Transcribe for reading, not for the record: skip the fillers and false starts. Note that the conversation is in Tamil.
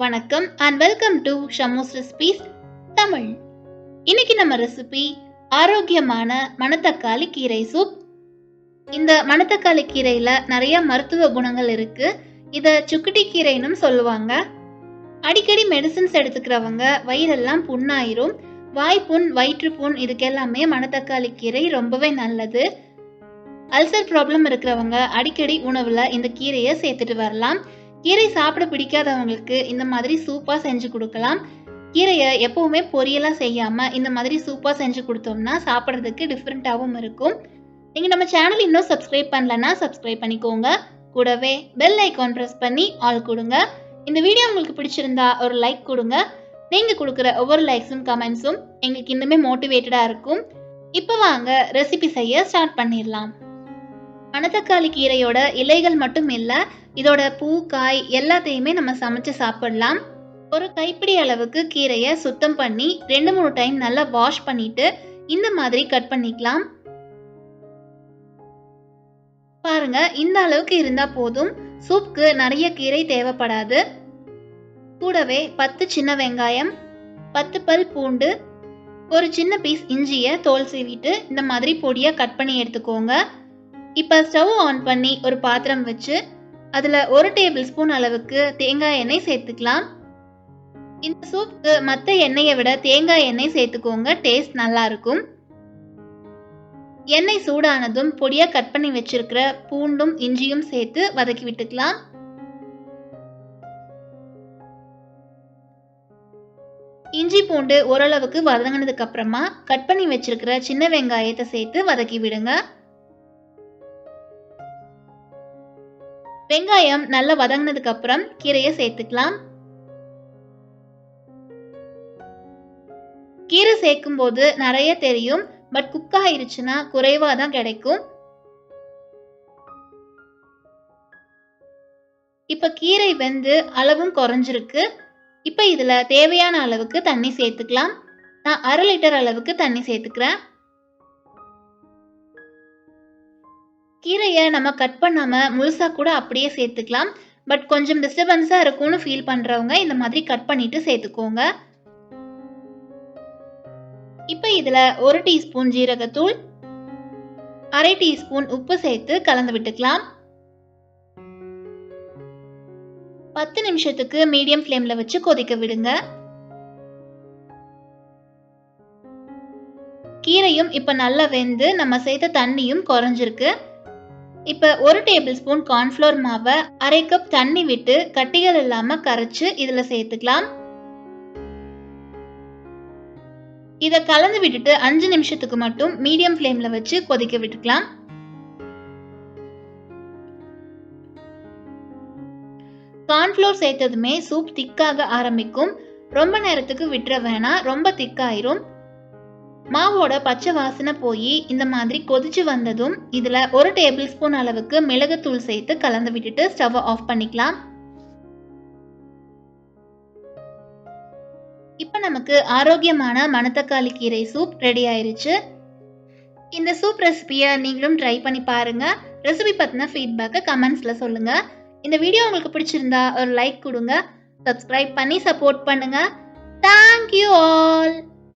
வணக்கம் and welcome to Shamu's recipes Tamil. இன்னைக்கு நம்ம ரெசிபி ஆரோக்கியமான மணத்தக்காளி கீரை சூப். இந்த மணத்தக்காளி கீரையில நிறைய மருத்துவ குணங்கள் இருக்கு. இத சுக்குட்டி கீரைன்னு சொல்லுவாங்க. அடிக்கடி மெடிசின்ஸ் எடுத்துக்கிறவங்க வயிறெல்லாம் புண்ணாயிரும். வாய்ப்புண், வயிற்றுப்புண் இதுக்கெல்லாமே மணத்தக்காளி கீரை ரொம்பவே நல்லது. அல்சர் ப்ராப்ளம் இருக்கிறவங்க அடிக்கடி உணவுல இந்த கீரையை சேர்த்துட்டு வரலாம். கீரை சாப்பிட பிடிக்காதவங்களுக்கு இந்த மாதிரி சூப்பா செஞ்சு கொடுக்கலாம். கீரையை எப்பவுமே பொரியலா செய்யாம இந்த மாதிரி சூப்பா செஞ்சு கொடுத்தோம்னா சாப்பிட்றதுக்கு டிஃப்ரெண்ட்டாகவும் இருக்கும். நீங்க நம்ம சேனல் இன்னும் சப்ஸ்கிரைப் பண்ணலன்னா சப்ஸ்கிரைப் பண்ணிக்கோங்க. கூடவே பெல் ஐக்கான் ப்ரெஸ் பண்ணி ஆல் கொடுங்க. இந்த வீடியோ உங்களுக்கு பிடிச்சிருந்தா ஒரு லைக் கொடுங்க. நீங்க கொடுக்குற ஒவ்வொரு லைக்ஸும் கமெண்ட்ஸும் எங்களுக்கு இன்னுமே மோட்டிவேட்டடா இருக்கும். இப்போ வாங்க ரெசிபி செய்ய ஸ்டார்ட் பண்ணிடலாம். மணத்தக்காளி கீரையோட இலைகள் மட்டும் இல்லை, இதோட பூ, காய் எல்லாத்தையுமே நம்ம சமைச்சு சாப்பிடலாம். ஒரு கைப்பிடி அளவுக்கு கீரையை சுத்தம் பண்ணி 2-3 டைம் நல்லா வாஷ் பண்ணிட்டு இந்த மாதிரி கட் பண்ணிக்கலாம். பாருங்க, இந்த அளவுக்கு இருந்தா போதும். சூப்புக்கு நிறைய கீரை தேவைப்படாது. கூடவே 10 சின்ன வெங்காயம், 10 பல் பூண்டு, ஒரு சின்ன பீஸ் இஞ்சியை தோல் சீவிட்டு இந்த மாதிரி பொடியா கட் பண்ணி எடுத்துக்கோங்க. இப்போ ஸ்டவ் ஆன் பண்ணி ஒரு பாத்திரம் வச்சு அதில் 1 டேபிள் ஸ்பூன் அளவுக்கு தேங்காய் எண்ணெய் சேர்த்துக்கலாம். இந்த சூப்புக்கு மற்ற எண்ணெயை விட தேங்காய் எண்ணெய் சேர்த்துக்கோங்க, டேஸ்ட் நல்லா இருக்கும். எண்ணெய் சூடானதும் பொடியாக கட் பண்ணி வச்சிருக்கிற பூண்டும் இஞ்சியும் சேர்த்து வதக்கி விட்டுக்கலாம். இஞ்சி பூண்டு ஓரளவுக்கு வதங்கினதுக்கு அப்புறமா கட் பண்ணி வச்சிருக்கிற சின்ன வெங்காயத்தை சேர்த்து வதக்கி விடுங்க. வெங்காயம் நல்லா வதங்கினதுக்கு அப்புறம் கீரையை சேர்த்துக்கலாம். கீரை சேர்க்கும் போது நிறைய தெரியும், பட் குக் ஆயிருச்சுன்னா குறைவா தான் கிடைக்கும். இப்ப கீரை வெந்து அளவும் குறைஞ்சிருக்கு. இப்ப இதுல தேவையான அளவுக்கு தண்ணி சேர்த்துக்கலாம். நான் 1/2 லிட்டர் அளவுக்கு தண்ணி சேர்த்துக்கிறேன். கீரையை நம்ம கட் பண்ணாம முழுசா கூட அப்படியே சேர்த்துக்கலாம். பட் கொஞ்சம் டிஸ்டர்பன்ஸா இருக்கும்னு ஃபீல் பண்றவங்க இந்த மாதிரி கட் பண்ணிட்டு சேர்த்துக்கோங்க. இப்போ இதுல 1 டீஸ்பூன் ஜீரகத்தூள், 1/2 டீஸ்பூன் உப்பு சேர்த்து கலந்து விட்டுக்கலாம். 10 நிமிஷத்துக்கு மீடியம் ஃப்ளேம்ல வச்சு கொதிக்க விடுங்க. கீரையும் இப்ப நல்லா வெந்து நம்ம சேர்த்த தண்ணியும் குறைஞ்சிருக்கு. இப்ப 1 டேபிள் ஸ்பூன் கார்ன்ஃப்ளவர் மாவை 1/2 கப் தண்ணி விட்டு கட்டிகள் இல்லாம கரைச்சு இதுல சேர்த்துக்கலாம். இத கலந்து விட்டுட்டு 5 நிமிஷத்துக்கு மட்டும் மீடியம் ஃப்ளேம்ல வச்சு கொதிக்க விட்டுக்கலாம். கார்ன்ஃப்ளவர் சேர்த்ததுமே சூப் திக்காக ஆரம்பிக்கும். ரொம்ப நேரத்துக்கு விட்டுற வேணாம், ரொம்ப திக்காயிரும். மாவோட பச்சை வாசனை போய் இந்த மாதிரி கொதிச்சு வந்ததும் இதுல 1 டேபிள் ஸ்பூன் அளவுக்கு மிளகுத்தூள் சேர்த்து கலந்து விட்டுட்டு ஸ்டவ் ஆஃப் பண்ணிக்கலாம். இப்போ நமக்கு ஆரோக்கியமான மணத்தக்காளி கீரை சூப் ரெடி ஆயிருச்சு. இந்த சூப் ரெசிபியை நீங்களும் ட்ரை பண்ணி பாருங்க. ரெசிபி பத்தின ஃபீட்பேக்கை கமெண்ட்ஸ்ல சொல்லுங்க. இந்த வீடியோ உங்களுக்கு பிடிச்சிருந்தா ஒரு லைக் கொடுங்க. சப்ஸ்கிரைப் பண்ணி சப்போர்ட் பண்ணுங்க. Thank you all.